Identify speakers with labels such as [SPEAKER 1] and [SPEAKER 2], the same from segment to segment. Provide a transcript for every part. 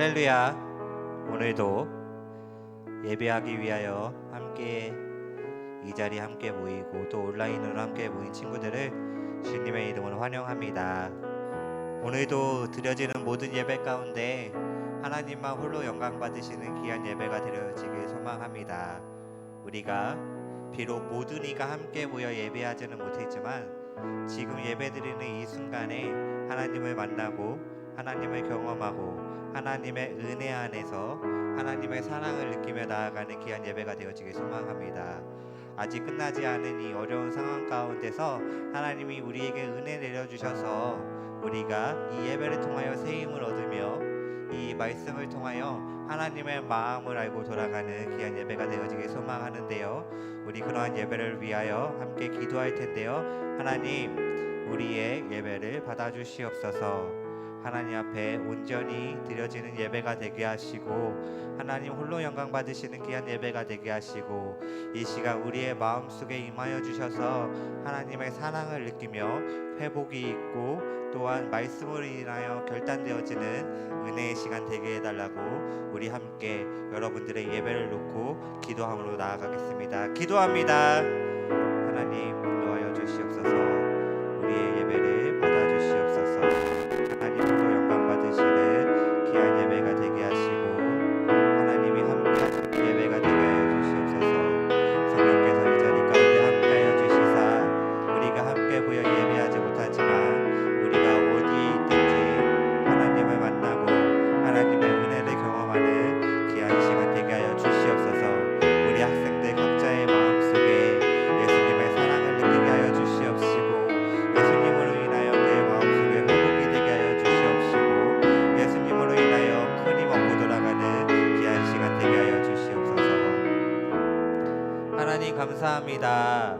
[SPEAKER 1] 할렐루야. 오늘도 예배하기 위하여 함께 이 자리에 함께 모이고 또 온라인으로 함께 모인 친구들을 주님의 이름으로 환영합니다. 오늘도 드려지는 모든 예배 가운데 하나님만 홀로 영광 받으시는 귀한 예배가 드려지길 소망합니다. 우리가 비록 모든 이가 함께 모여 예배하지는 못했지만 지금 예배드리는 이 순간에 하나님을 만나고 하나님을 경험하고 하나님의 은혜 안에서 하나님의 사랑을 느끼며 나아가는 귀한 예배가 되어지길 소망합니다. 아직 끝나지 않은 이 어려운 상황 가운데서 하나님이 우리에게 은혜 내려주셔서 우리가 이 예배를 통하여 새 힘을 얻으며 이 말씀을 통하여 하나님의 마음을 알고 돌아가는 귀한 예배가 되어지길 소망하는데요. 우리 그러한 예배를 위하여 함께 기도할 텐데요. 하나님, 우리의 예배를 받아주시옵소서. 하나님 앞에 온전히 드려지는 예배가 되게 하시고 하나님 홀로 영광 받으시는 귀한 예배가 되게 하시고 이 시간 우리의 마음속에 임하여 주셔서 하나님의 사랑을 느끼며 회복이 있고 또한 말씀으로 인하여 결단되어지는 은혜의 시간 되게 해달라고 우리 함께 여러분들의 예배를 놓고 기도함으로 나아가겠습니다. 기도합니다. 하나님 인도하여 주시옵소서. 우리의 예배를 받아주시옵소서. 하나님 홀로 영광 받으시는 귀한 예배가 되게 하시고 하나님이 함께하시는 예배가 되게 하여 주시옵소서. 성령께서 이 자리 가운데 함께하여 주시사 우리가 함께 모여 예배하지 못하지만 우리가 어디에 있든지 하나님을 만나고 하나님의 은혜를 경험하는 귀한 시간 되게 하여 주시옵소서. 우리 학생들 각자의 마음속에 예수님의 사랑을 느끼게 하여 주시옵시고 예수님으로 인하여 그의 마음속에 회복이 되게 하여 주시옵시고 예수님으로 인하여 큰 힘 얻고 돌아가는 귀한 시간 되게 하여 주시옵소서. 하나님 감사합니다.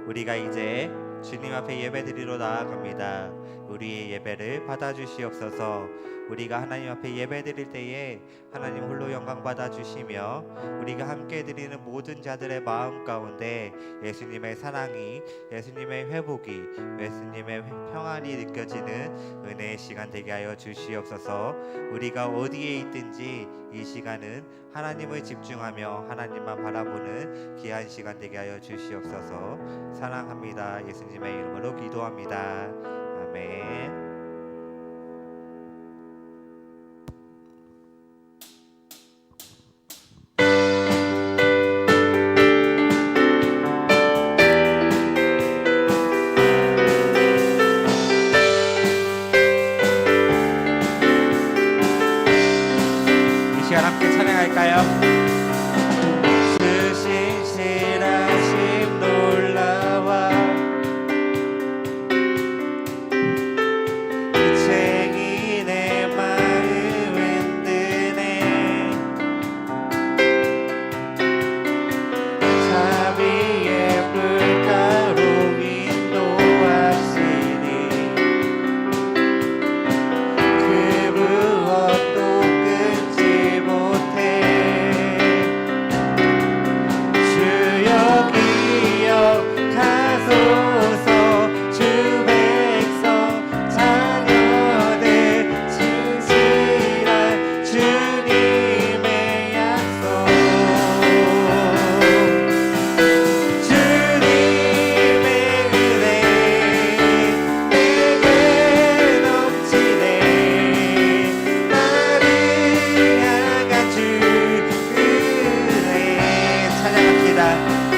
[SPEAKER 1] 우리가 이제 주님 앞에 예배드리러 나아갑니다. 우리의 예배를 받아주시옵소서. 우리가 하나님 앞에 예배드릴 때에 하나님 홀로 영광 받아주시며 우리가 함께 드리는 모든 자들의 마음 가운데 예수님의 사랑이 예수님의 회복이 예수님의 평안이 느껴지는 은혜의 시간 되게 하여 주시옵소서. 우리가 어디에 있든지 이 시간은 하나님을 집중하며 하나님만 바라보는 귀한 시간 되게 하여 주시옵소서. 사랑합니다. 예수님의 이름으로 기도합니다. 아멘. 이 시간 함께 찬양할까요?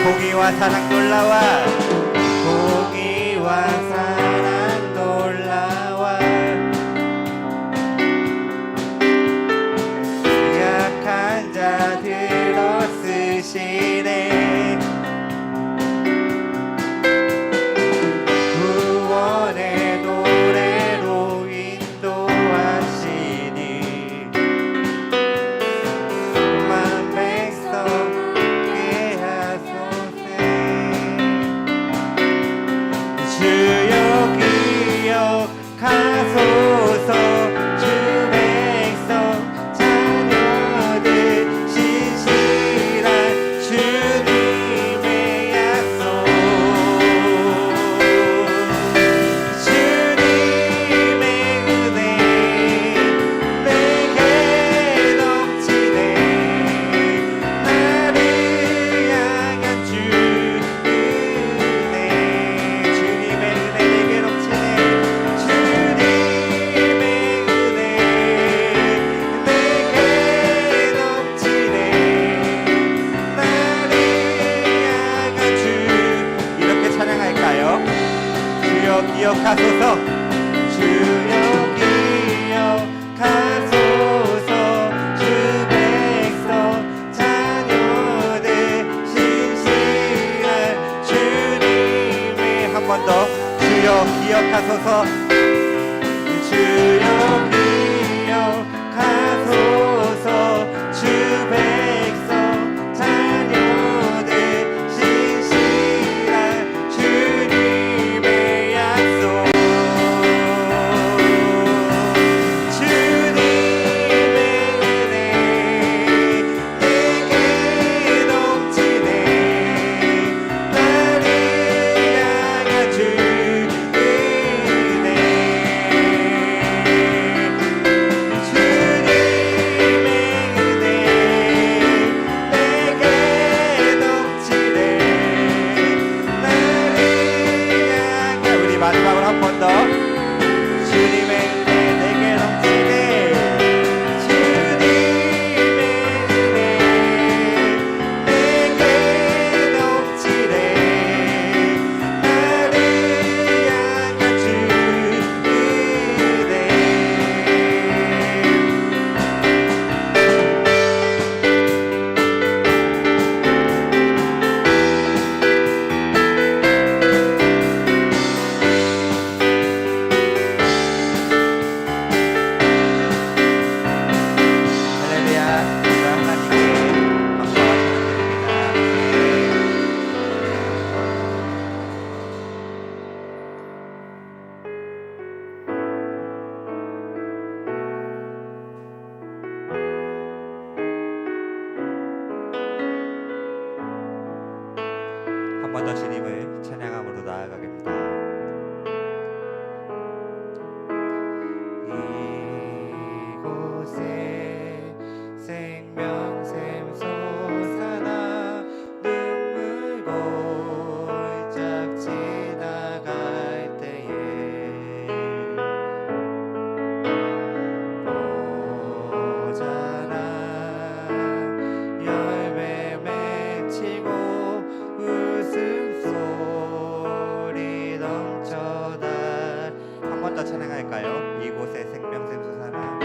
[SPEAKER 1] 공의와 사랑 놀라와 공의와 사랑 놀라와 약한 자들어 쓰시네 구원의 노래로 인도하시니 만 백성 함께 하소서. 기억하소서. 주여 기억하소서. 주 백성 자녀들 신실한 주님의 약속. 주님의 은혜 내게 넘치네. 나를 향한 주 은혜. 마지막으로 한 번 더. 주님의 은혜 내게 넘치네. 주님의 은혜 내게 넘치네. 나를 향한 주 은혜. 한 번 더 주님을 찬양함으로 나아가겠습니다. 이곳에 생명샘 솟아나 눈물 골짝 지나갈 때에 모자란 열매 맺히고 웃음소리 넘쳐다. 한 번 더 찬양할까요? 이곳에 생명샘 솟아나.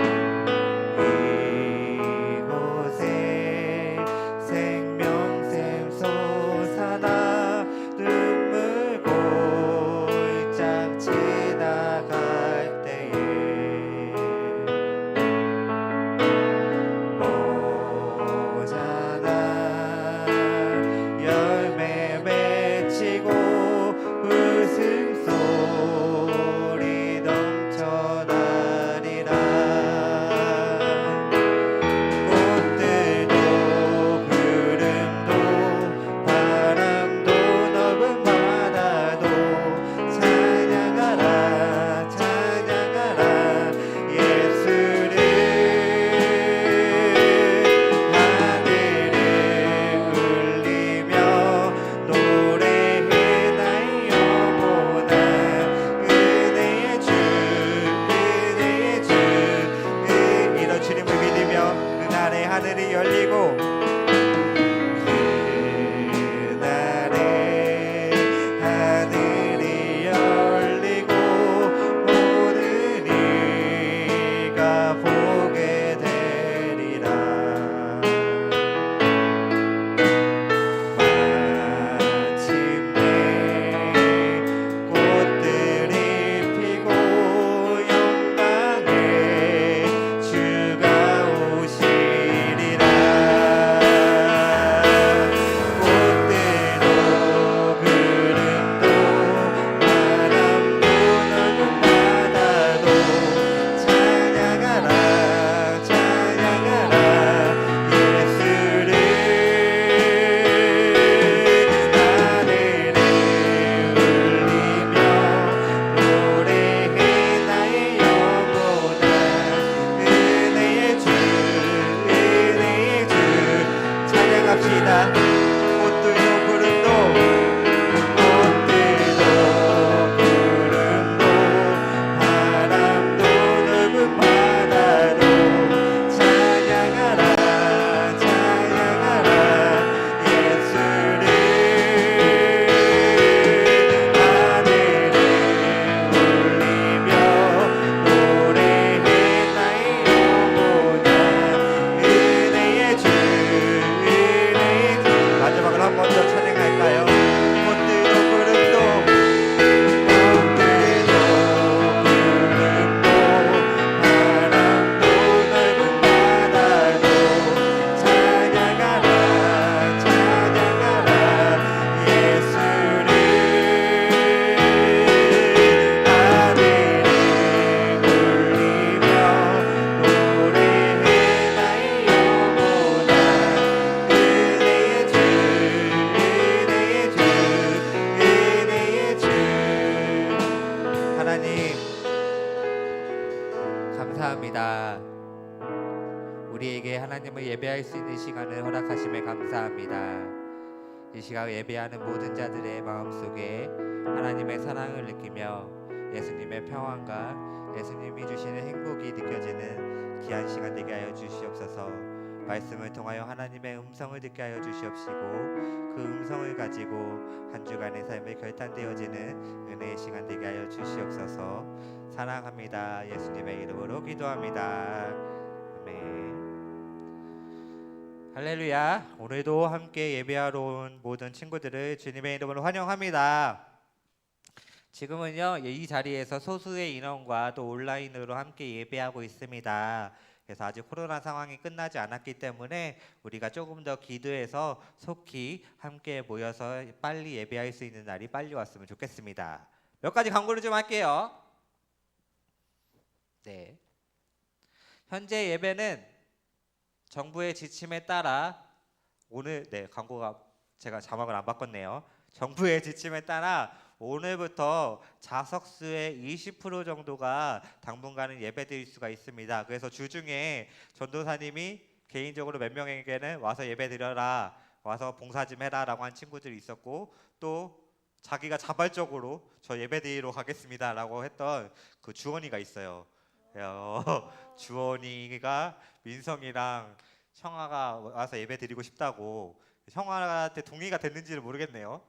[SPEAKER 1] 이곳에 생명샘 솟아나 눈물 골짝 지나갈 때에 모자란 열매 맺히고 웃음소리 넘쳐나리라. 꽃들도 구름도 바람도 넓은 바다도 찬양하라 찬양하라 예수를. 하늘을 울리며 노래해 나의 영혼아. 은혜의 주 은혜의 주. 이런 주님을 믿으며 그날의 하늘이 열리고 그날의 하늘이 열리고 오늘 네가 보게 되리라. 마침내 꽃들이 피고 영광의 주가 오시리라. 꽃들도 구름도 바람도 넓은 바다도 찬양하라 찬양하라 예수를. 하늘을 울리며 노래해 나의 영혼아. 은혜의 주 은혜의 주 찬양합시다. 꽃들도 구름도 꽃들도 구름도 바람도 넓은 바다도 찬양하라 찬양하라 예수를. 하늘을 울리며 노래해 나의 영혼아. 은혜의 주 은혜의 주 하나님을 예배할 수 있는 시간을 허락하심에 감사합니다. 이 시각 예배하는 모든 자들의 마음속에 하나님의 사랑을 느끼며 예수님의 평안과 예수님이 주시는 행복이 느껴지는 귀한 시간 되게 하여 주시옵소서. 말씀을 통하여 하나님의 음성을 듣게 하여 주시옵시고 그 음성을 가지고 한 주간의 삶을 결단되어지는 은혜의 시간 되게 하여 주시옵소서. 사랑합니다. 예수님의 이름으로 기도합니다. 아멘. 할렐루야. 오늘도 함께 예배하러 온 모든 친구들을 주님의 이름으로 환영합니다. 지금은요, 이 자리에서 소수의 인원과 또 온라인으로 함께 예배하고 있습니다. 그래서 아직 코로나 상황이 끝나지 않았기 때문에 우리가 조금 더 기도해서 속히 함께 모여서 빨리 예배할 수 있는 날이 빨리 왔으면 좋겠습니다. 몇 가지 광고를 좀 할게요. 네. 현재 예배는 정부의 지침에 따라 오늘 광고가 제가 자막을 안 바꿨네요. 정부의 지침에 따라 오늘부터 좌석수의 20% 정도가 당분간은 예배드릴 수가 있습니다. 그래서 주중에 전도사님이 개인적으로 몇 명에게는 와서 예배드려라, 와서 봉사 좀 해라 라고 한 친구들이 있었고, 또 자기가 자발적으로 저 예배드리러 가겠습니다 라고 했던 그 주원이가 있어요. 주원이가 민성이랑 형아가 와서 예배 드리고 싶다고, 형아한테 동의가 됐는지를 모르겠네요.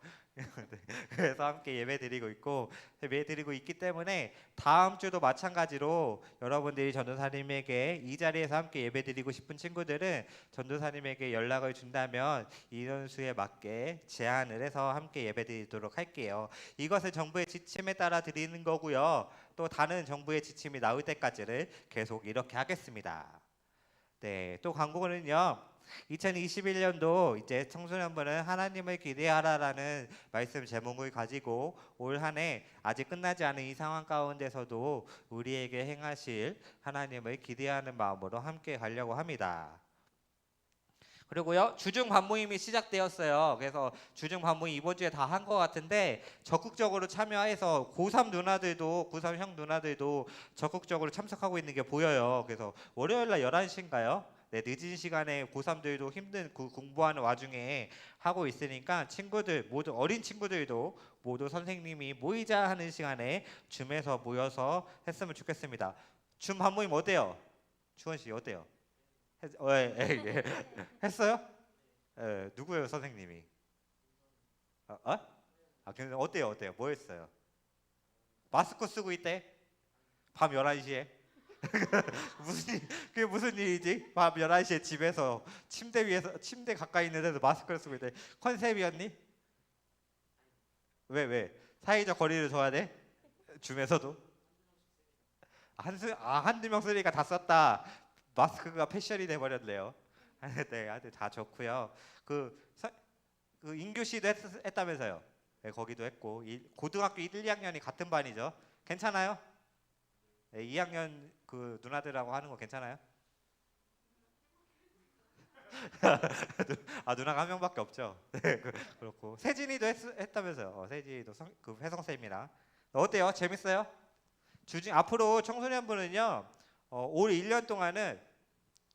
[SPEAKER 1] 그래서 함께 예배 드리고 있고, 예배 드리고 있기 때문에 다음 주도 마찬가지로 여러분들이 전도사님에게 이 자리에서 함께 예배 드리고 싶은 친구들은 전도사님에게 연락을 준다면 인원수에 맞게 제한을 해서 함께 예배 드리도록 할게요. 이것은 정부의 지침에 따라 드리는 거고요. 또 다른 정부의 지침이 나올 때까지를 계속 이렇게 하겠습니다. 네, 또 광고는요. 2021년도 이제 청소년부는 하나님을 기대하라라는 말씀 제목을 가지고 올 한 해 아직 끝나지 않은 이 상황 가운데서도 우리에게 행하실 하나님을 기대하는 마음으로 함께 가려고 합니다. 그리고요, 주중 반모임이 시작되었어요. 그래서 주중 반모임 이번 주에 다 한 것 같은데 적극적으로 참여해서 고3 누나들도, 고3 형 누나들도 적극적으로 참석하고 있는 게 보여요. 그래서 월요일 날 11시인가요? 네, 늦은 시간에 고3들도 힘든 공부하는 와중에 하고 있으니까 친구들 모두, 어린 친구들도 모두 선생님이 모이자 하는 시간에 줌에서 모여서 했으면 좋겠습니다. 줌 반모임 어때요? 주원씨 어때요? 예. 했어요? 예, 누구예요 선생님이? 어때요? 뭐 했어요? 마스크 쓰고 있대? 밤 11시에? 그게 무슨 일이지? 밤 11시에 집에서 침대 위에서, 침대 가까이 있는 데서 마스크를 쓰고 있대. 컨셉이었니? 왜? 사회적 거리를 둬야 돼? 줌에서도? 한두 명 쓰니까 다 썼다. 마스크가 패션이 돼버렸네요. 네, 아주 다 좋고요. 그 인교시도 했다면서요? 네, 거기도 했고, 고등학교 1, 2학년이 같은 반이죠. 괜찮아요? 네, 2학년 그 누나들하고 하는 거 괜찮아요? 누나가 한 명밖에 없죠. 네, 그렇고 세진이도 했다면서요. 세진이도 그 회성 쌤이랑 어때요? 재밌어요? 앞으로 청소년부는요, 올 1년 동안은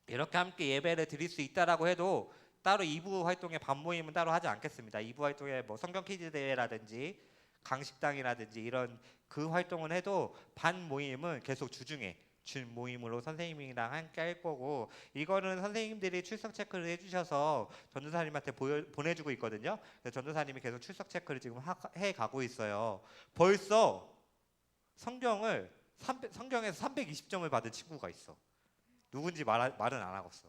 [SPEAKER 1] 이렇게 함께 예배를 드릴 수 있다라고 해도 따로 2부 활동에 반모임은 따로 하지 않겠습니다. 2부 활동에 뭐 성경 퀴즈 대회라든지 강식당이라든지 이런 그 활동은 해도 반 모임은 계속 주중에 준 모임으로 선생님이랑 함께 할 거고, 이거는 선생님들이 출석 체크를 해주셔서 전도사님한테 보내주고 있거든요. 그래서 전도사님이 계속 출석 체크를 지금 해가고 있어요. 벌써 성경에서 320점을 받은 친구가 있어. 누군지 말은 안 하겠어.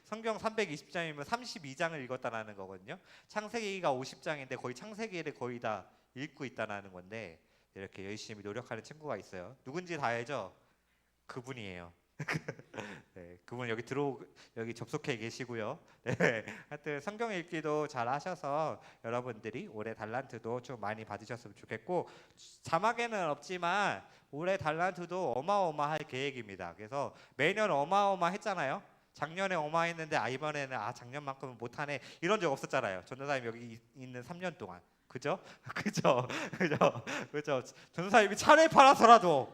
[SPEAKER 1] 성경 320장이면 32장을 읽었다라는 거거든요. 창세기가 50장인데 거의 창세기를 거의 다 읽고 있다라는 건데, 이렇게 열심히 노력하는 친구가 있어요. 누군지 다 알죠? 그분이에요. 네, 그분 여기 접속해 계시고요. 네, 하여튼 성경 읽기도 잘 하셔서 여러분들이 올해 달란트도 좀 많이 받으셨으면 좋겠고, 자막에는 없지만 올해 달란트도 어마어마할 계획입니다. 그래서 매년 어마어마했잖아요. 작년에 어마했는데 이번에는 작년만큼은 못하네 이런 적 없었잖아요. 전도사님 여기 있는 3년 동안. 그죠? 그죠? 그죠? 그죠? 전도사님이 차를 팔아서라도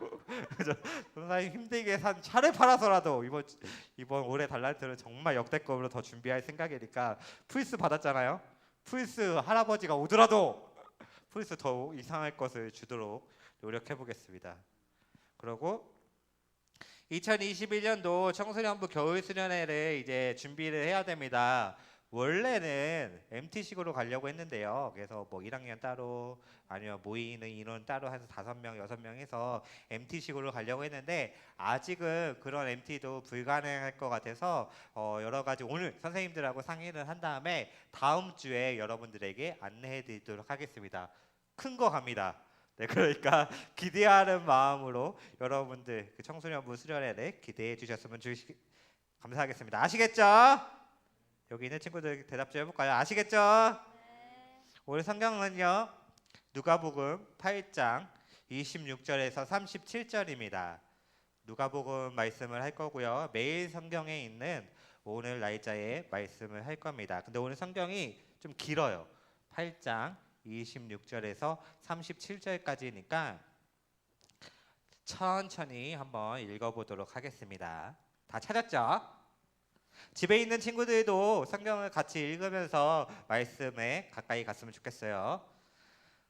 [SPEAKER 1] 그죠? 전도사님 힘들게 산 차를 팔아서라도 이번 올해 달란트는 정말 역대급으로 더 준비할 생각이니까 플스 받았잖아요. 플스 할아버지가 오더라도 플스 더 이상할 것을 주도록 노력해 보겠습니다. 그리고 2021년도 청소년부 겨울 수련회를 이제 준비를 해야 됩니다. 원래는 MT식으로 가려고 했는데요. 그래서 뭐 1학년 따로 아니면 모이는 인원 따로 해서 5명, 6명 해서 MT식으로 가려고 했는데 아직은 그런 MT도 불가능할 것 같아서 여러 가지 오늘 선생님들하고 상의를 한 다음에 다음 주에 여러분들에게 안내해 드리도록 하겠습니다. 큰 거 갑니다. 네, 그러니까 기대하는 마음으로 여러분들 그 청소년부 수련회를 기대해 주셨으면 감사하겠습니다. 아시겠죠? 여기 있는 친구들 대답 좀 해볼까요? 아시겠죠?
[SPEAKER 2] 네.
[SPEAKER 1] 오늘 성경은요 누가복음 8장 26절에서 37절입니다. 누가복음 말씀을 할 거고요. 매일 성경에 있는 오늘 날짜의 말씀을 할 겁니다. 근데 오늘 성경이 좀 길어요. 8장 26절에서 37절까지니까 천천히 한번 읽어보도록 하겠습니다. 다 찾았죠? 집에 있는 친구들도 성경을 같이 읽으면서 말씀에 가까이 갔으면 좋겠어요.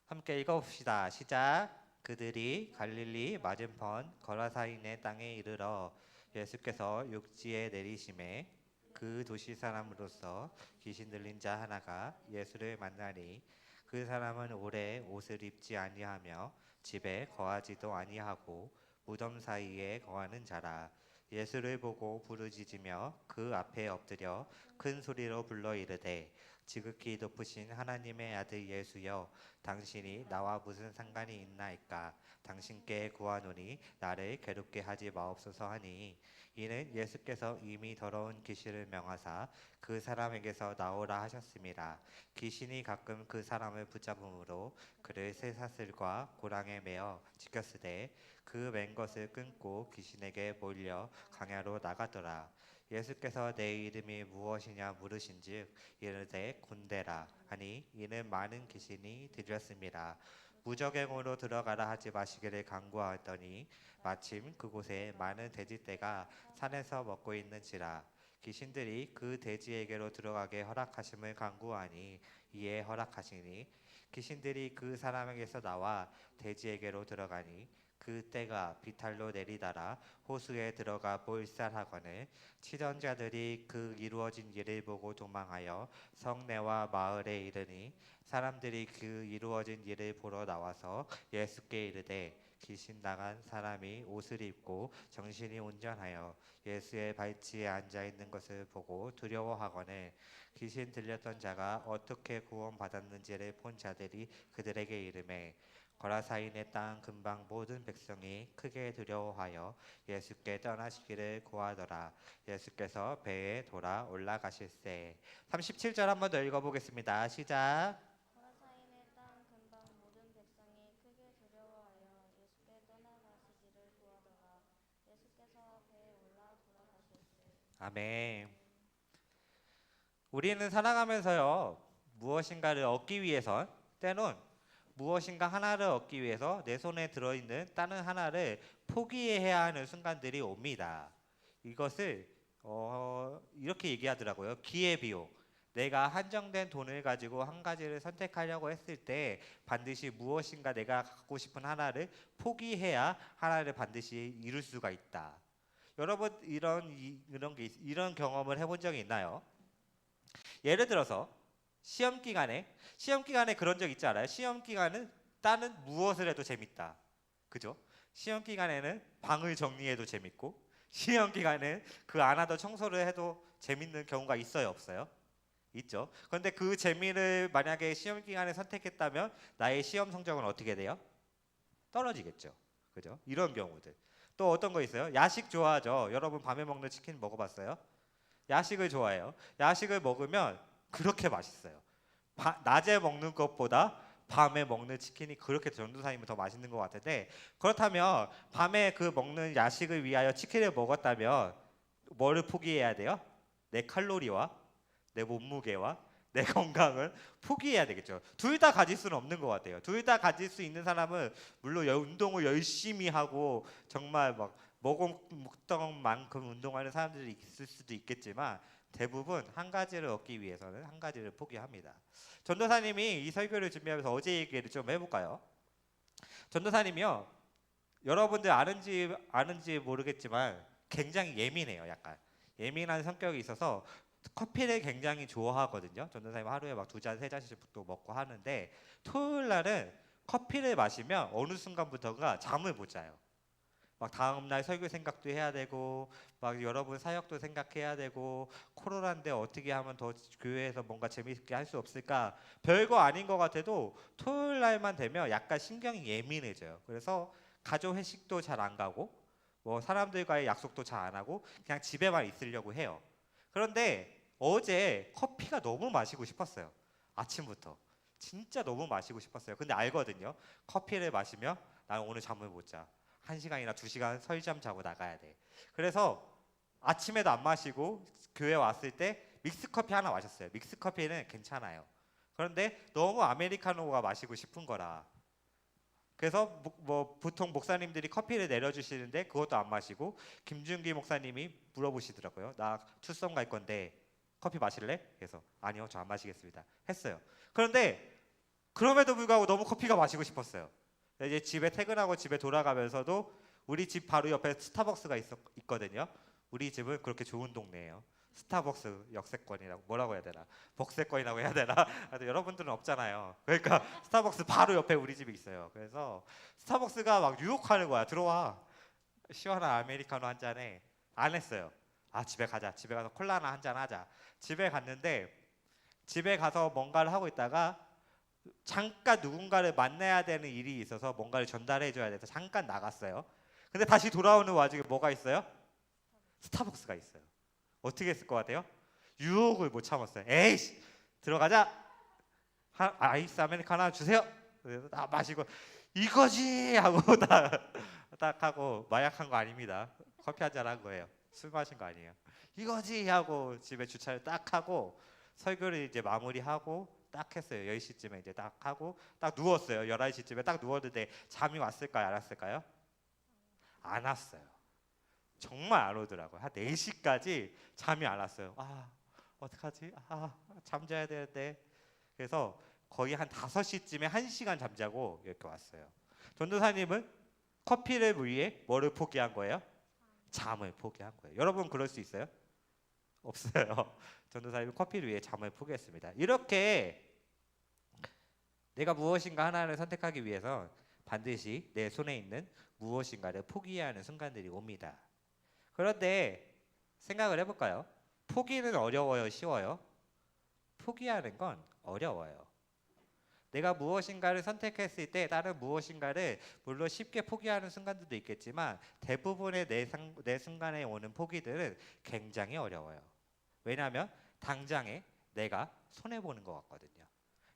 [SPEAKER 1] 함께 읽어봅시다. 시작. 그들이 갈릴리 맞은편 거라사인의 땅에 이르러 예수께서 육지에 내리심에 그 도시 사람으로서 귀신 들린 자 하나가 예수를 만나니 그 사람은 오래 옷을 입지 아니하며 집에 거하지도 아니하고 무덤 사이에 거하는 자라. 예수를 보고 부르짖으며 그 앞에 엎드려 큰 소리로 불러 이르되 지극히 높으신 하나님의 아들 예수여 당신이 나와 무슨 상관이 있나이까. 당신께 구하노니 나를 괴롭게 하지 마옵소서 하니 이는 예수께서 이미 더러운 귀신을 명하사 그 사람에게서 나오라 하셨습니다. 귀신이 가끔 그 사람을 붙잡음으로 그를 쇠사슬과 고랑에 매어 지켰으되 그 맨 것을 끊고 귀신에게 몰려 강야로 나가더라. 예수께서 내 이름이 무엇이냐 물으신즉 이르되 군대라 하니 이는 많은 귀신이 들렸습니다. 무적행으로 들어가라 하지 마시기를 간구하더니 마침 그곳에 많은 돼지떼가 산에서 먹고 있는지라. 귀신들이 그 돼지에게로 들어가게 허락하심을 간구하니 이에 허락하시니 귀신들이 그 사람에게서 나와 돼지에게로 들어가니 그 떼가 비탈로 내리다라 호수에 들어가 몰살하거늘 치던 자들이 그 이루어진 일을 보고 도망하여 성내와 마을에 이르니 사람들이 그 이루어진 일을 보러 나와서 예수께 이르되 귀신 나간 사람이 옷을 입고 정신이 온전하여 예수의 발치에 앉아 있는 것을 보고 두려워하거늘 귀신 들렸던 자가 어떻게 구원받았는지를 본 자들이 그들에게 이르매 거라사인의 땅 근방 모든 백성이 크게 두려워하여 예수께 떠나시기를 구하더라. 예수께서 배에 돌아 올라가실세. 37절 한번 더 읽어보겠습니다. 시작.
[SPEAKER 2] 거라사인의 땅 근방 모든 백성이 크게 두려워하여 예수께 떠나가시기를 구하더라. 예수께서 배에 올라 돌아가실세.
[SPEAKER 1] 아멘. 우리는 살아가면서요 무엇인가를 얻기 위해선 때론 무엇인가 하나를 얻기 위해서 내 손에 들어있는 다른 하나를 포기해야 하는 순간들이 옵니다. 이것을 이렇게 얘기하더라고요. 기회비용. 내가 한정된 돈을 가지고 한 가지를 선택하려고 했을 때 반드시 무엇인가 내가 갖고 싶은 하나를 포기해야 하나를 반드시 이룰 수가 있다. 여러분 이런 경험을 해본 적이 있나요? 예를 들어서 시험 기간에 그런 적 있지 않아요? 시험 기간은 다른 무엇을 해도 재밌다. 그죠? 시험 기간에는 방을 정리해도 재밌고 시험 기간에는 그 안 하던 청소를 해도 재밌는 경우가 있어요, 없어요? 있죠. 그런데 그 재미를 만약에 시험 기간에 선택했다면 나의 시험 성적은 어떻게 돼요? 떨어지겠죠. 그죠? 이런 경우들. 또 어떤 거 있어요? 야식 좋아하죠. 여러분 밤에 먹는 치킨 먹어봤어요? 야식을 좋아해요. 야식을 먹으면 그렇게 맛있어요. 낮에 먹는 것보다 밤에 먹는 치킨이 그렇게 전도사님은 더 맛있는 것 같은데 그렇다면 밤에 그 먹는 야식을 위하여 치킨을 먹었다면 뭐를 포기해야 돼요? 내 칼로리와 내 몸무게와 내 건강을 포기해야 되겠죠. 둘 다 가질 수는 없는 것 같아요. 둘 다 가질 수 있는 사람은 물론 운동을 열심히 하고 정말 막 먹던 만큼 운동하는 사람들이 있을 수도 있겠지만 대부분 한 가지를 얻기 위해서는 한 가지를 포기합니다. 전도사님이 이 설교를 준비하면서 어제 얘기를 좀 해볼까요? 전도사님이요, 여러분들 아는지 모르겠지만 굉장히 예민해요. 약간 예민한 성격이 있어서 커피를 굉장히 좋아하거든요. 전도사님 하루에 막 2잔, 3잔씩도 먹고 하는데 토요일 날은 커피를 마시면 어느 순간부터가 잠을 못 자요. 막 다음날 설교 생각도 해야 되고 막 여러분 사역도 생각해야 되고 코로나인데 어떻게 하면 더 교회에서 뭔가 재미있게 할 수 없을까, 별거 아닌 것 같아도 토요일 날만 되면 약간 신경이 예민해져요. 그래서 가족 회식도 잘 안 가고 뭐 사람들과의 약속도 잘 안 하고 그냥 집에만 있으려고 해요. 그런데 어제 커피가 너무 마시고 싶었어요. 아침부터 진짜 너무 마시고 싶었어요. 근데 알거든요. 커피를 마시면 나는 오늘 잠을 못 자. 1시간이나 2시간 설잠 자고 나가야 돼. 그래서 아침에도 안 마시고 교회 왔을 때 믹스커피 하나 마셨어요. 믹스커피는 괜찮아요. 그런데 너무 아메리카노가 마시고 싶은 거라. 그래서 뭐 보통 목사님들이 커피를 내려주시는데 그것도 안 마시고 김준기 목사님이 물어보시더라고요. 나 투썸 갈 건데 커피 마실래? 그래서 아니요, 저 안 마시겠습니다 했어요. 그런데 그럼에도 불구하고 너무 커피가 마시고 싶었어요. 이제 집에 퇴근하고 집에 돌아가면서도 우리 집 바로 옆에 스타벅스가 있거든요. 우리 집은 그렇게 좋은 동네예요. 스타벅스 역세권이라고 뭐라고 해야 되나, 복세권이라고 해야 되나. 여러분들은 없잖아요. 그러니까 스타벅스 바로 옆에 우리 집이 있어요. 그래서 스타벅스가 막 유혹하는 거야. 들어와, 시원한 아메리카노 한 잔에. 안 했어요. 아, 집에 가자. 집에 가서 콜라나 한 잔 하자. 집에 갔는데 집에 가서 뭔가를 하고 있다가 잠깐 누군가를 만나야 되는 일이 있어서 뭔가를 전달해 줘야 돼서 잠깐 나갔어요. 근데 다시 돌아오는 와중에 뭐가 있어요? 스타벅스가 있어요. 어떻게 했을 것 같아요? 유혹을 못 참았어요. 에이씨, 들어가자. 아이스 아메리카노 하나 주세요. 그래서 다 마시고 이거지 하고 딱 하고, 마약한 거 아닙니다. 커피 한 잔 한 거예요. 술 마신 거 아니에요. 이거지 하고 집에 주차를 딱 하고 설교를 이제 마무리하고 딱 했어요. 10시쯤에 이제 딱 하고 딱 누웠어요. 11시쯤에 딱 누웠는데 잠이 왔을까요? 안 왔을까요? 안 왔어요. 정말 안 오더라고요. 한 4시까지 잠이 안 왔어요. 아, 어떡하지? 아, 잠자야 되는데. 그래서 거의 한 5시쯤에 1시간 잠자고 이렇게 왔어요. 전도사님은 커피를 위해 뭐를 포기한 거예요? 잠을 포기한 거예요. 여러분 그럴 수 있어요? 없어요. 전도사님은 커피를 위해 잠을 포기했습니다. 이렇게 내가 무엇인가 하나를 선택하기 위해서 반드시 내 손에 있는 무엇인가를 포기해야 하는 순간들이 옵니다. 그런데 생각을 해볼까요? 포기는 어려워요, 쉬워요? 포기하는 건 어려워요. 내가 무엇인가를 선택했을 때 다른 무엇인가를 물론 쉽게 포기하는 순간들도 있겠지만 대부분의 내 순간에 오는 포기들은 굉장히 어려워요. 왜냐하면 당장에 내가 손해보는 것 같거든요.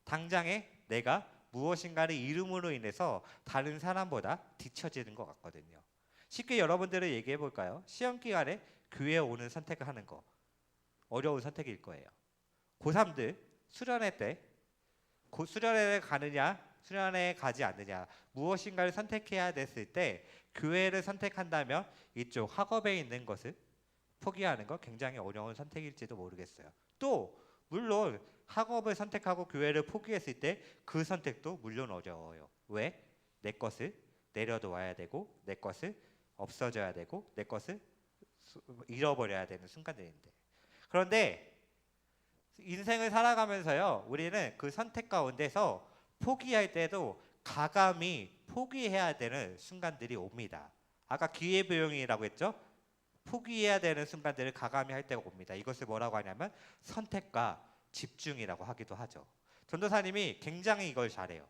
[SPEAKER 1] 당장에 내가 무엇인가를 이름으로 인해서 다른 사람보다 뒤처지는 것 같거든요. 쉽게 여러분들을 얘기해 볼까요? 시험 기간에 교회에 오는 선택을 하는 거 어려운 선택일 거예요. 고3들 수련회 때 수련회를 가느냐 수련회에 가지 않느냐 무엇인가를 선택해야 됐을 때 교회를 선택한다면 이쪽 학업에 있는 것을 포기하는 거 굉장히 어려운 선택일지도 모르겠어요. 또 물론 학업을 선택하고 교회를 포기했을 때 그 선택도 물론 어려워요. 왜? 내 것을 내려놓아야 되고 내 것을 없어져야 되고 내 것을 잃어버려야 되는 순간들인데, 그런데 인생을 살아가면서요 우리는 그 선택 가운데서 포기할 때도 가감히 포기해야 되는 순간들이 옵니다. 아까 기회부용이라고 했죠? 포기해야 되는 순간들을 가감히 할 때가 옵니다. 이것을 뭐라고 하냐면 선택과 집중이라고 하기도 하죠. 전도사님이 굉장히 이걸 잘해요.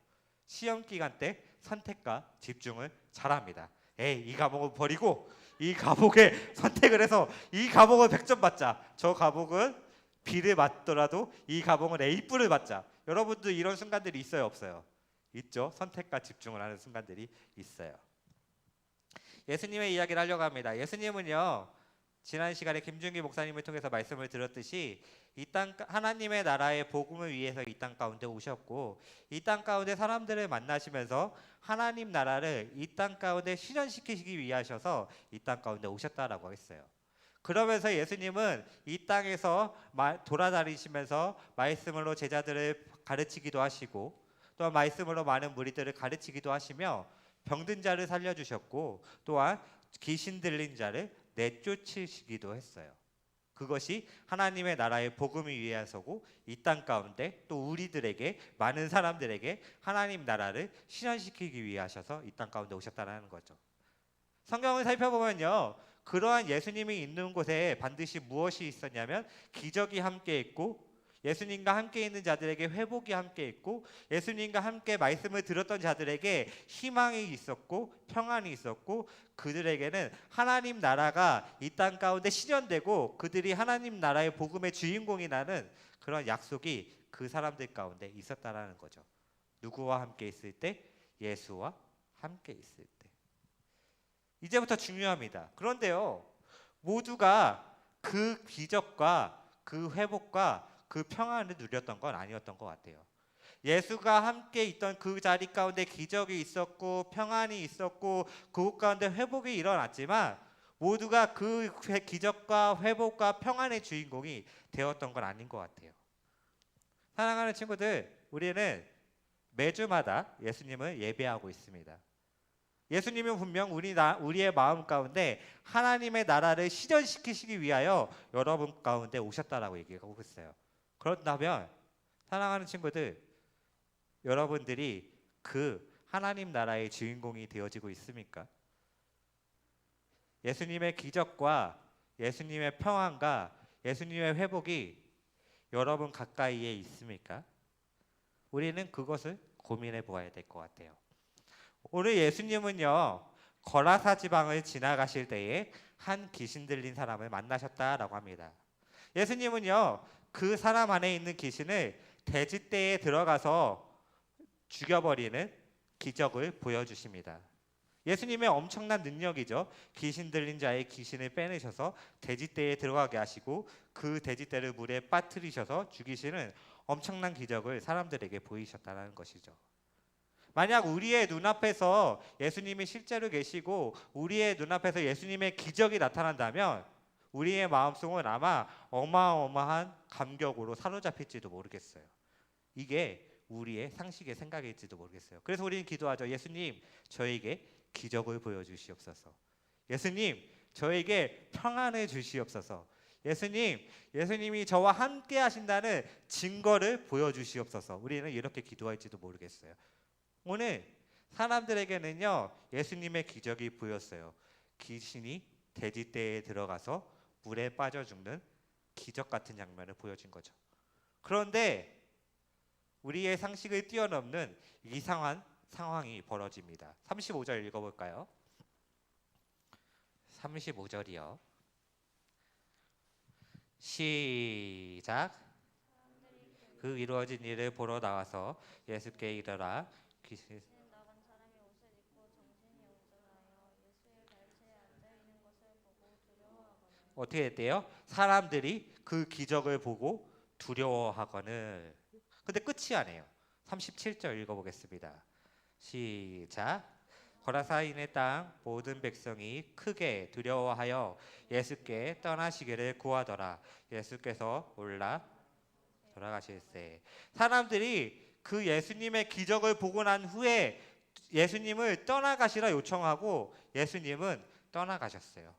[SPEAKER 1] 시험 기간 때 선택과 집중을 잘합니다. 에이, 이 과목을 버리고 이 과목에 선택을 해서 이 과목을 100점 받자. 저 과목은 B를 맞더라도 이 과목은 A+를 받자. 여러분도 이런 순간들이 있어요, 없어요? 있죠. 선택과 집중을 하는 순간들이 있어요. 예수님의 이야기를 하려고 합니다. 예수님은요 지난 시간에 김준기 목사님을 통해서 말씀을 들었듯이 이 땅 하나님의 나라의 복음을 위해서 이 땅 가운데 오셨고, 이 땅 가운데 사람들을 만나시면서 하나님 나라를 이 땅 가운데 실현시키시기 위하셔서 이 땅 가운데 오셨다라고 했어요. 그러면서 예수님은 이 땅에서 돌아다니시면서 말씀으로 제자들을 가르치기도 하시고, 또한 말씀으로 많은 무리들을 가르치기도 하시며 병든 자를 살려주셨고, 또한 귀신 들린 자를 내쫓으시기도 했어요. 그것이 하나님의 나라의 복음을 위해서고, 이 땅 가운데 또 우리들에게, 많은 사람들에게 하나님 나라를 실현시키기 위해 하셔서 이 땅 가운데 오셨다는 거죠. 성경을 살펴보면요, 그러한 예수님이 있는 곳에 반드시 무엇이 있었냐면 기적이 함께 있고, 예수님과 함께 있는 자들에게 회복이 함께 있고, 예수님과 함께 말씀을 들었던 자들에게 희망이 있었고 평안이 있었고, 그들에게는 하나님 나라가 이 땅 가운데 실현되고 그들이 하나님 나라의 복음의 주인공이 나는 그런 약속이 그 사람들 가운데 있었다라는 거죠. 누구와 함께 있을 때? 예수와 함께 있을 때. 이제부터 중요합니다. 그런데요, 모두가 그 기적과 그 회복과 그 평안을 누렸던 건 아니었던 것 같아요. 예수가 함께 있던 그 자리 가운데 기적이 있었고 평안이 있었고 그곳 가운데 회복이 일어났지만, 모두가 그 기적과 회복과 평안의 주인공이 되었던 건 아닌 것 같아요. 사랑하는 친구들, 우리는 매주마다 예수님을 예배하고 있습니다. 예수님은 분명 우리의 마음 가운데 하나님의 나라를 실현시키시기 위하여 여러분 가운데 오셨다라고 얘기하고 있어요. 그렇다면 사랑하는 친구들, 여러분들이 그 하나님 나라의 주인공이 되어지고 있습니까? 예수님의 기적과 예수님의 평안과 예수님의 회복이 여러분 가까이에 있습니까? 우리는 그것을 고민해 보아야 될 것 같아요. 오늘 예수님은요, 거라사 지방을 지나가실 때에 한 귀신 들린 사람을 만나셨다라고 합니다. 예수님은요, 그 사람 안에 있는 귀신을 돼지떼에 들어가서 죽여버리는 기적을 보여주십니다. 예수님의 엄청난 능력이죠. 귀신 들린 자의 귀신을 빼내셔서 돼지떼에 들어가게 하시고 그 돼지떼를 물에 빠뜨리셔서 죽이시는 엄청난 기적을 사람들에게 보이셨다는 것이죠. 만약 우리의 눈앞에서 예수님이 실제로 계시고 우리의 눈앞에서 예수님의 기적이 나타난다면 우리의 마음속은 아마 어마어마한 감격으로 사로잡힐지도 모르겠어요. 이게 우리의 상식의 생각일지도 모르겠어요. 그래서 우리는 기도하죠. 예수님, 저에게 기적을 보여주시옵소서. 예수님, 저에게 평안을 주시옵소서. 예수님이 저와 함께 하신다는 증거를 보여주시옵소서. 우리는 이렇게 기도할지도 모르겠어요. 오늘 사람들에게는요, 예수님의 기적이 보였어요. 귀신이 돼지떼에 들어가서 물에 빠져 죽는 기적 같은 장면을 보여준 거죠. 그런데 우리의 상식을 뛰어넘는 이상한 상황이 벌어집니다. 35절 읽어볼까요? 35절이요. 시작. 그 이루어진 일을 보러 나와서 예수께 이르라. 귀신
[SPEAKER 2] 나간 사람이 옷을 입고 정신이 온전하여 예수의 발치에 앉아 있는 것을 보고 두려워하거늘.
[SPEAKER 1] 어떻게 했대요? 사람들이 그 기적을 보고 두려워하거늘. 근데 끝이 아니에요. 37절 읽어보겠습니다. 시작. 거라사인의 땅 모든 백성이 크게 두려워하여 예수께 떠나시기를 구하더라. 예수께서 올라 돌아가실세. 사람들이 그 예수님의 기적을 보고 난 후에 예수님을 떠나가시라 요청하고 예수님은 떠나가셨어요.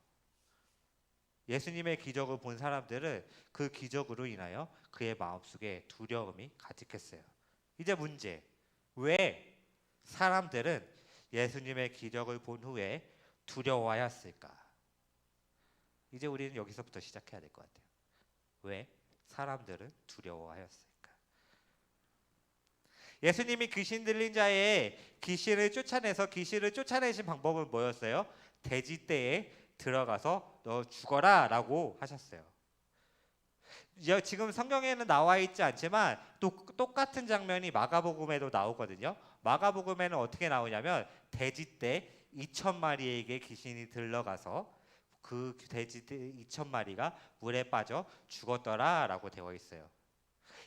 [SPEAKER 1] 예수님의 기적을 본 사람들은 그 기적으로 인하여 그의 마음속에 두려움이 가득했어요. 이제 문제, 왜 사람들은 예수님의 기적을 본 후에 두려워하였을까? 이제 우리는 여기서부터 시작해야 될 것 같아요. 왜 사람들은 두려워하였을까? 예수님이 귀신 들린 자의 귀신을 쫓아내신 방법은 뭐였어요? 돼지떼에 들어가서 너 죽어라 라고 하셨어요. 지금 성경에는 나와 있지 않지만 똑같은 장면이 마가복음에도 나오거든요. 마가복음에는 어떻게 나오냐면 돼지떼 2,000마리에게 귀신이 들러가서 그 돼지 2,000마리가 물에 빠져 죽었더라라고 되어 있어요.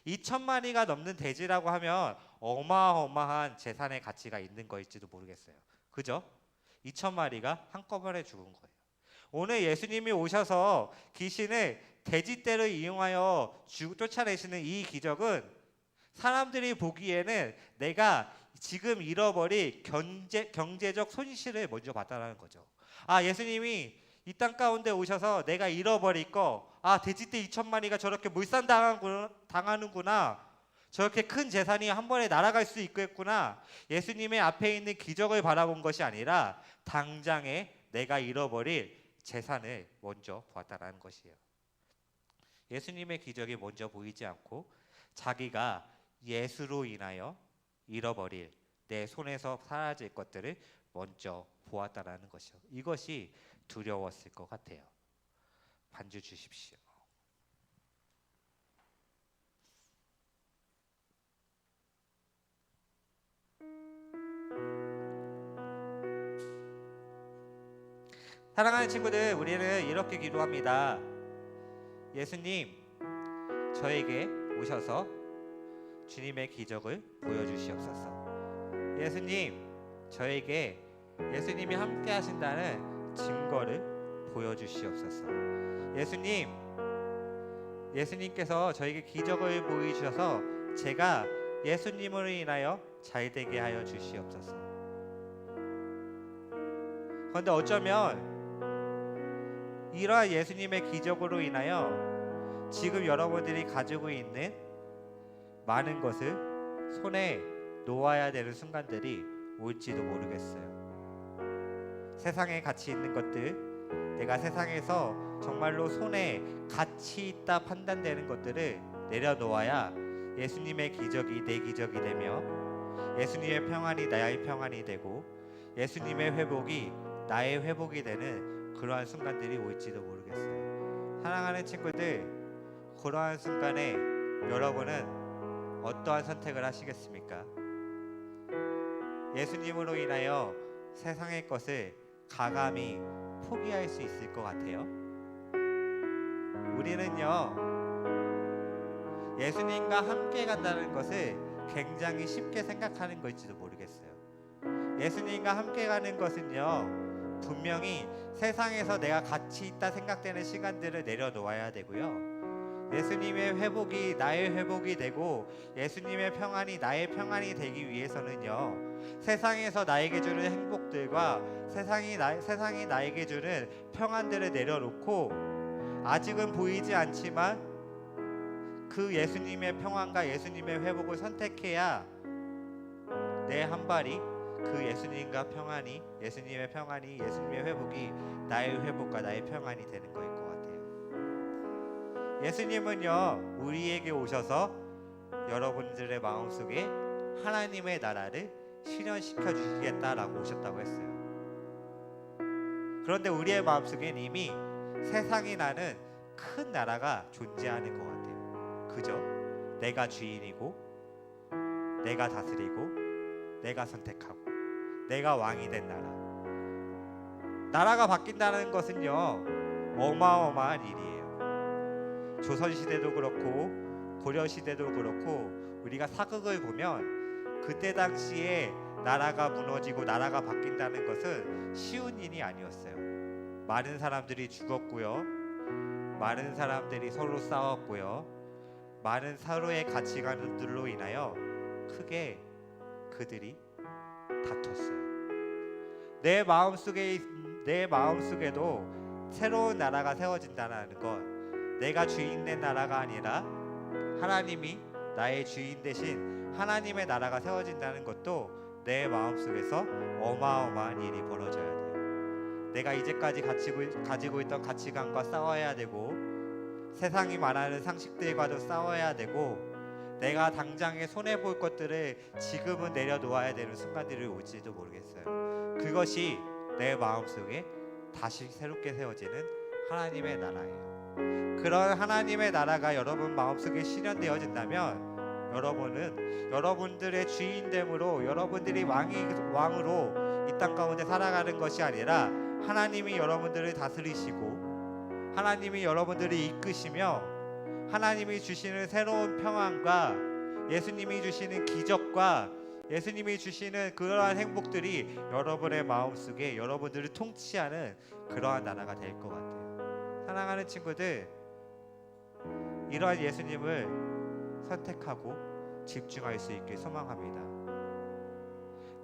[SPEAKER 1] 2,000마리가 넘는 돼지라고 하면 어마어마한 재산의 가치가 있는 거일지도 모르겠어요. 그죠? 2,000마리가 한꺼번에 죽은 거예요. 오늘 예수님이 오셔서 귀신을 돼지떼를 이용하여 쫓아내시는 이 기적은 사람들이 보기에는 내가 지금 잃어버린 경제적 손실을 먼저 봤다는 거죠. 예수님이 이 땅 가운데 오셔서 내가 잃어버릴 거, 돼지떼 2,000마리가 저렇게 당하는구나. 저렇게 큰 재산이 한 번에 날아갈 수 있겠구나. 예수님의 앞에 있는 기적을 바라본 것이 아니라 당장에 내가 잃어버릴 재산을 먼저 보았다는 것이에요. 예수님의 기적이 먼저 보이지 않고 자기가 예수로 인하여 잃어버릴 내 손에서 사라질 것들을 먼저 보았다라는 것이요. 이것이 두려웠을 것 같아요. 반주 주십시오. 사랑하는 친구들, 우리는 이렇게 기도합니다. 예수님, 저에게 오셔서 주님의 기적을 보여주시옵소서. 예수님, 저에게 예수님이 함께 하신다는 증거를 보여주시옵소서. 예수님께서 저에게 기적을 보여주셔서 제가 예수님으로 인하여 잘되게 하여 주시옵소서. 그런데 어쩌면 이러한 예수님의 기적으로 인하여 지금 여러분들이 가지고 있는 많은 것을 손에 놓아야 되는 순간들이 올지도 모르겠어요. 세상에 가치 있는 것들, 내가 세상에서 정말로 손에 가치 있다 판단되는 것들을 내려놓아야 예수님의 기적이 내 기적이 되며 예수님의 평안이 나의 평안이 되고 예수님의 회복이 나의 회복이 되는 그러한 순간들이 올지도 모르겠어요. 사랑하는 친구들, 그러한 순간에 여러분은 어떠한 선택을 하시겠습니까? 예수님으로 인하여 세상의 것을 가감히 포기할 수 있을 것 같아요. 우리는요, 예수님과 함께 간다는 것을 굉장히 쉽게 생각하는 것일지도 모르겠어요. 예수님과 함께 가는 것은요, 분명히 세상에서 내가 가치 있다 생각되는 시간들을 내려놓아야 되고요, 예수님의 회복이 나의 회복이 되고 예수님의 평안이 나의 평안이 되기 위해서는요, 세상에서 나에게 주는 행복들과 세상이 나에게 주는 평안들을 내려놓고 아직은 보이지 않지만 그 예수님의 평안과 예수님의 회복을 선택해야 내 한 발이 그 예수님과 평안이, 예수님의 평안이, 예수님의 회복이 나의 회복과 나의 평안이 되는 거일 것 같아요. 예수님은요, 우리에게 오셔서 여러분들의 마음속에 하나님의 나라를 실현시켜 주시겠다라고 오셨다고 했어요. 그런데 우리의 마음속엔 이미 세상이 나는 큰 나라가 존재하는 것 같아요. 그죠? 내가 주인이고 내가 다스리고 내가 선택하고 내가 왕이 된 나라가 바뀐다는 것은요, 어마어마한 일이에요. 조선시대도 그렇고 고려시대도 그렇고 우리가 사극을 보면 그때 당시에 나라가 무너지고 나라가 바뀐다는 것은 쉬운 일이 아니었어요. 많은 사람들이 죽었고요, 많은 사람들이 서로 싸웠고요, 많은 서로의 가치관들로 인하여 크게 그들이 다퉜어요. 내 마음속에도 새로운 나라가 세워진다는 것, 내가 주인 된 나라가 아니라 하나님이 나의 주인 대신 하나님의 나라가 세워진다는 것도 내 마음속에서 어마어마한 일이 벌어져야 돼요. 내가 이제까지 가지고 있던 가치관과 싸워야 되고 세상이 말하는 상식들과도 싸워야 되고 내가 당장에 손해볼 것들을 지금은 내려놓아야 되는 순간들이 올지도 모르겠어요. 그것이 내 마음속에 다시 새롭게 세워지는 하나님의 나라예요. 그런 하나님의 나라가 여러분 마음속에 실현되어진다면 여러분은 여러분들의 주인됨으로 여러분들이 왕으로 이 땅 가운데 살아가는 것이 아니라 하나님이 여러분들을 다스리시고 하나님이 여러분들을 이끄시며 하나님이 주시는 새로운 평안과 예수님이 주시는 기적과 예수님이 주시는 그러한 행복들이 여러분의 마음속에 여러분들을 통치하는 그러한 나라가 될 것 같아요. 사랑하는 친구들, 이러한 예수님을 선택하고 집중할 수 있길 소망합니다.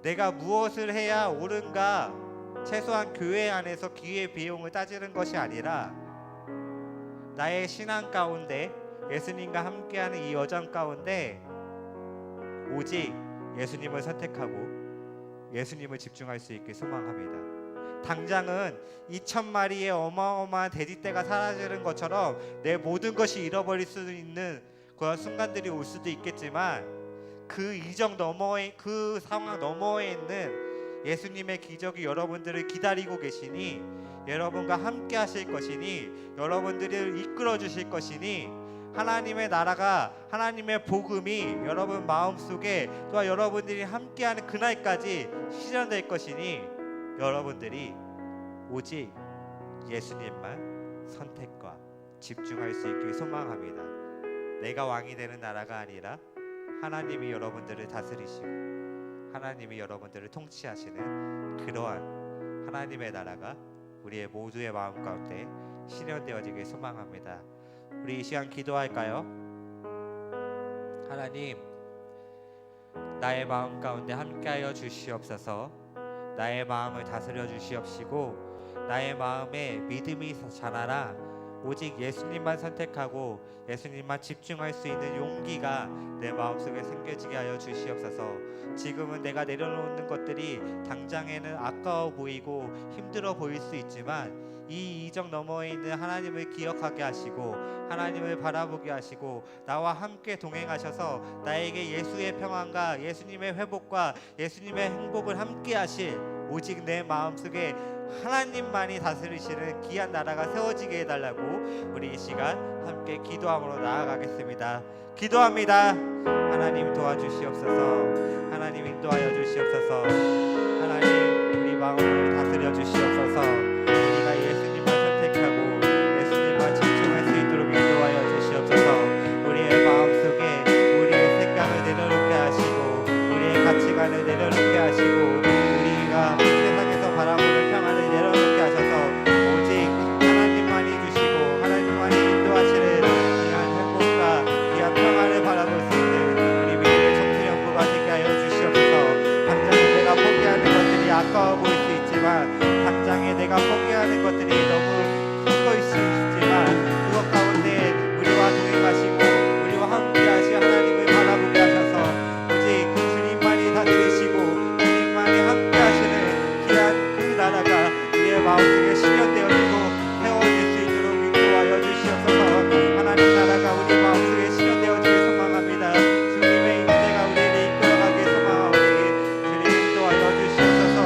[SPEAKER 1] 내가 무엇을 해야 옳은가, 최소한 교회 안에서 기회 비용을 따지는 것이 아니라 나의 신앙 가운데 예수님과 함께하는 이 여정 가운데 오직 예수님을 선택하고 예수님을 집중할 수 있길 소망합니다. 당장은 2,000마리의 어마어마한 돼지떼가 사라지는 것처럼 내 모든 것이 잃어버릴 수 있는 그런 순간들이 올 수도 있겠지만 그 이적 너머에, 그 상황 너머에 있는 예수님의 기적이 여러분들을 기다리고 계시니 여러분과 함께 하실 것이니 여러분들을 이끌어 주실 것이니 하나님의 나라가, 하나님의 복음이 여러분 마음속에 또한 여러분들이 함께하는 그날까지 실현될 것이니 여러분들이 오직 예수님만 선택과 집중할 수 있길 소망합니다. 내가 왕이 되는 나라가 아니라 하나님이 여러분들을 다스리시고 하나님이 여러분들을 통치하시는 그러한 하나님의 나라가 우리의 모두의 마음 가운데 실현되어지길 소망합니다. 우리 이 시간 기도할까요? 하나님, 나의 마음 가운데 함께하여 주시옵소서. 나의 마음을 다스려 주시옵시고 나의 마음에 믿음이 자라라 오직 예수님만 선택하고 예수님만 집중할 수 있는 용기가 내 마음속에 생겨지게 하여 주시옵소서. 지금은 내가 내려놓는 것들이 당장에는 아까워 보이고 힘들어 보일 수 있지만 이 이적 너머에 있는 하나님을 기억하게 하시고 하나님을 바라보게 하시고 나와 함께 동행하셔서 나에게 예수의 평안과 예수님의 회복과 예수님의 행복을 함께 하실 오직 내 마음속에 하나님만이 다스리시는 귀한 나라가 세워지게 해달라고 우리 이 시간 함께 기도함으로 나아가겠습니다. 기도합니다. 하나님 도와주시옵소서. 하나님 인도하여 주시옵소서. 하나님 우리 마음을 다스려 주시옵소서. 우리가 예수님만 선택하고 예수님만 집중할 수 있도록 인도하여 주시옵소서. 우리의 마음속에 우리의 생각을 내려놓게 하시고 우리의 가치관을 내려놓게 하시고 우리가 세상에서 바라보는 평안을 내려놓게 하셔서 오직 하나님만이 주시고 하나님만이 인도하시는 귀한 행복과 귀한 평안을 바라볼 수 있는 우리 믿음의 정수연구가 되게 하여 주시옵소서. 당장에 내가 포기하는 것들이 아까워 보일 수 있지만 당장에 내가 포기하는 것들이 너무 큰 것일 수 있지만 그것 가운데 우리와 동행하시고 우리와 함께 하시 하나님을 바라보게 하셔서 오직 주님만이 다스리시고 주님만이 함께 하시는 귀한 그 나라가 우리의 마음속에 실현되어지고 세워질 수 있도록 인도하여 주시옵소서. 하나님 나라가 우리 마음속에 실현되어지길 소망합니다. 주님의 임재가 우리를 이끌어가길 소망하오니 주님 인도하여 주시옵소서.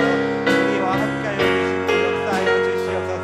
[SPEAKER 1] 우리와 함께하여 주시고 역사하여 주시옵소서.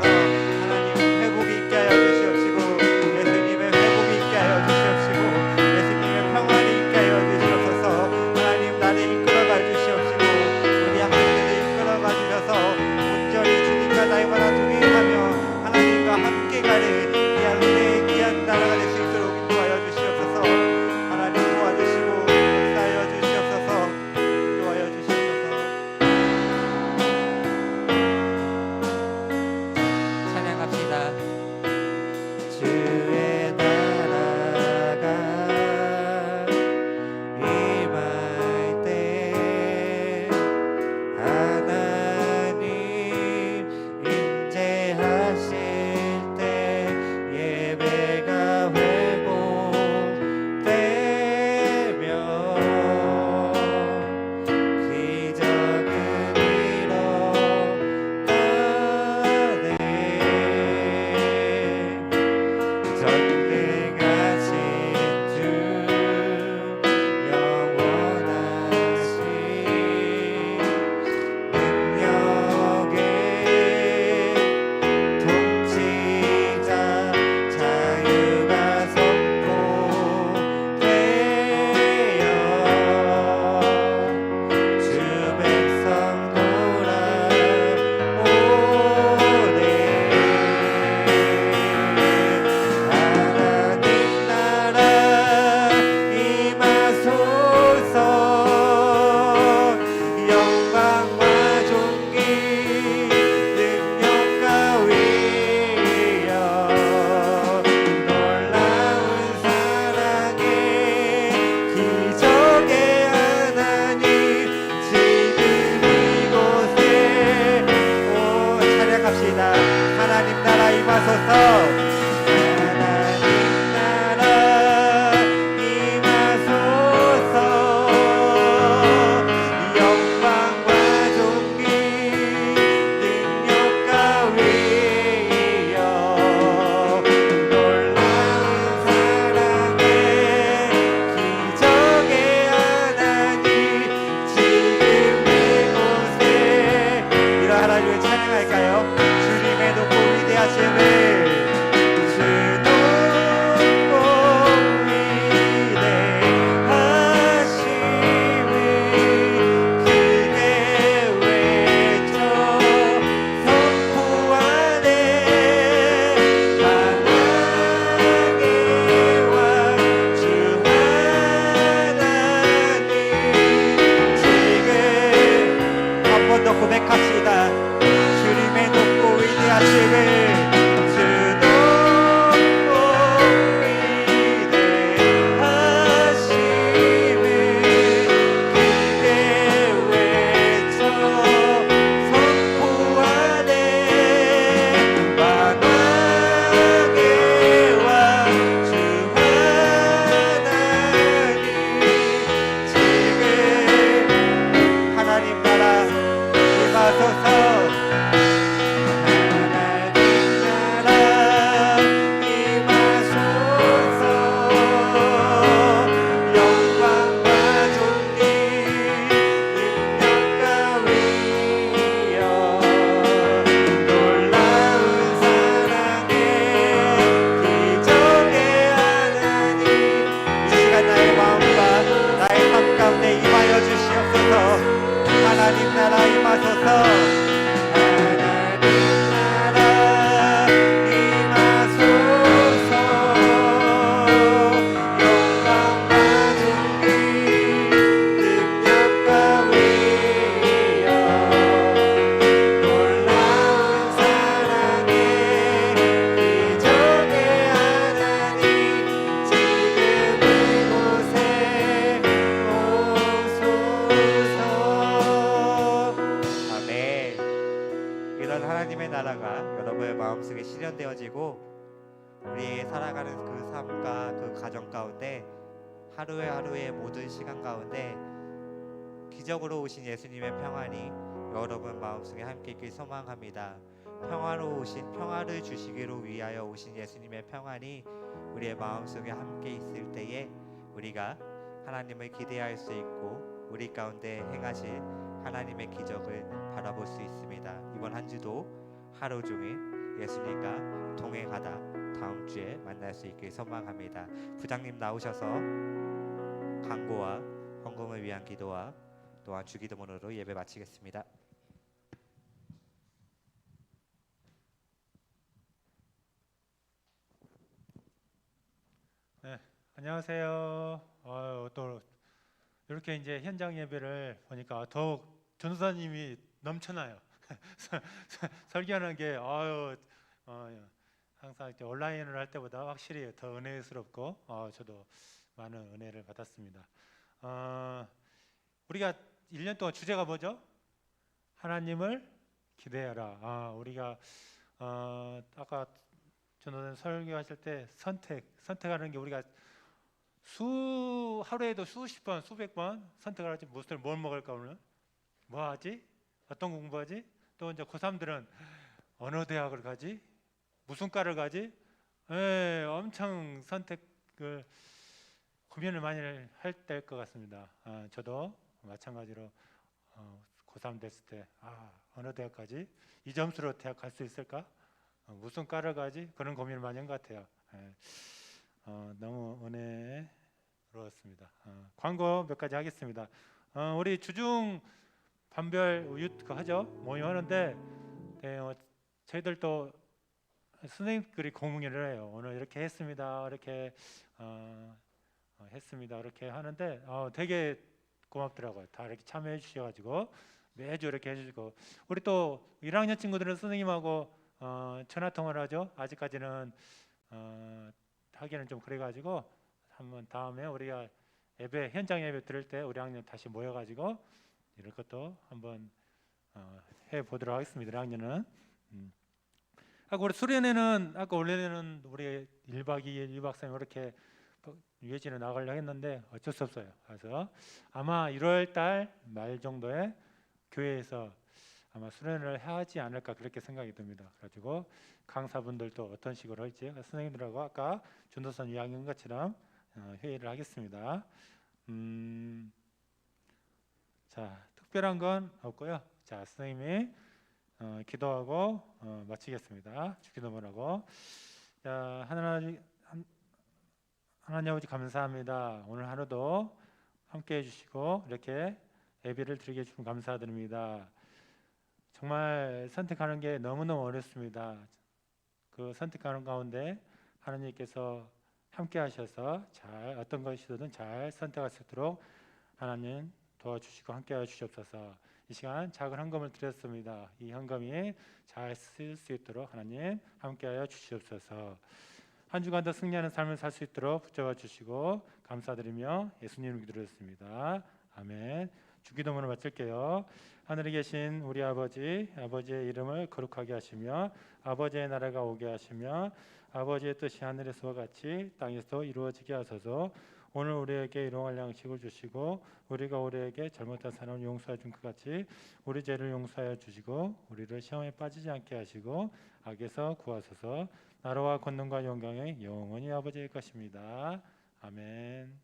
[SPEAKER 1] 하나님 나라 임하소서. 하나님 나라 임하소서. 영광과 존귀 능력과 위엄 놀라운 사랑의 기적의 하나님 지금 이곳에 오소서. 아멘. 이런 하나님의 나라가 여러분의 마음속에 실현되어지고 우리 살아가는 그 삶과 그 가정 가운데 하루의 모든 시간 가운데 기적으로 오신 예수님의 평안이 여러분 마음속에 함께 있길 소망합니다. 평화로 오신 평화를 주시기로 위하여 오신 예수님의 평안이 우리의 마음속에 함께 있을 때에 우리가 하나님을 기대할 수 있고 우리 가운데 행하실 하나님의 기적을 바라볼 수 있습니다. 이번 한 주도 하루 종일 예수님과 동행하다 다음 주에 만날 수 있길 소망합니다. 부장님 나오셔서 강고와 헌금을 위한 기도와 또한 주기도문으로 예배 마치겠습니다.
[SPEAKER 3] 네, 안녕하세요. 또 이렇게 이제 현장 예배를 보니까 더욱 전도사님이 넘쳐나요. 설교하는 게 항상 이렇게 온라인을 할 때보다 확실히 더 은혜스럽고 저도 많은 은혜를 받았습니다. 우리가 1년 동안 주제가 뭐죠? 하나님을 기대하라. 우리가 아까 전도사님 설교하실 때 선택하는 게 우리가 하루에도 수십 번, 수백 번 선택을 하지. 뭘 먹을까 오늘? 뭐 하지? 어떤 공부하지? 또 이제 고3들은 어느 대학을 가지? 무슨 과를 가지? 엄청 선택을 고민을 많이 할 때일 것 같습니다. 저도 마찬가지로 고3 됐을 때 어느 대학 가지? 이 점수로 대학 갈 수 있을까? 무슨 과를 가지? 그런 고민을 많이 한 것 같아요. 너무 은혜로웠습니다. 광고 몇 가지 하겠습니다. 우리 주중 반별 그거 하죠? 모임하는데 저희들도 선생님들이 공문을 해요. 오늘 이렇게 했습니다. 이렇게 했습니다. 이렇게 하는데 되게 고맙더라고요. 다 이렇게 참여해 주셔가지고 매주 이렇게 해주고 우리 또 1학년 친구들은 선생님하고 전화 통화를 하죠. 아직까지는 하기는 좀 그래가지고 한번 다음에 우리가 현장 예배 들을 때 우리 학년 다시 모여가지고 이런 것도 한번 해보도록 하겠습니다. 1학년은 아까 우리 수련회는 아까 원래는 우리 1박 2일 2박 3일 이렇게 유해진에 나가려고 했는데 어쩔 수 없어요. 그래서 아마 1월 달 말 정도에 교회에서 아마 수련회를 하지 않을까 그렇게 생각이 듭니다. 그래가지고 강사분들도 어떤 식으로 할지 선생님들하고 아까 전도선 이야기한 것처럼 회의를 하겠습니다. 자, 특별한 건 없고요. 자, 선생님이 기도하고 마치겠습니다. 주기도문하고. 자, 하나님 아버지 감사합니다. 오늘 하루도 함께해 주시고 이렇게 예배를 드리게 해주시면 감사드립니다. 정말 선택하는 게 너무너무 어렵습니다. 그 선택하는 가운데 하나님께서 함께 하셔서 어떤 것이든 잘 선택할 수 있도록 하나님 도와주시고 함께 하시옵소서. 이 시간 작은 헌금을 드렸습니다. 이 헌금이 잘 쓸 수 있도록 하나님 함께하여 주시옵소서. 한 주간도 승리하는 삶을 살 수 있도록 붙잡아 주시고 감사드리며 예수님을 기도했습니다. 아멘. 주기도문을 마칠게요. 하늘에 계신 우리 아버지의 이름을 거룩하게 하시며 아버지의 나라가 오게 하시며 아버지의 뜻이 하늘에서와 같이 땅에서 이루어지게 하소서. 오늘 우리에게 일용할 양식을 주시고 우리가 우리에게 잘못한 사람을 용서해 준 것 같이 우리 죄를 용서하여 주시고 우리를 시험에 빠지지 않게 하시고 악에서 구하소서. 나라와 권능과 영광이 영원히 아버지의 것입니다. 아멘.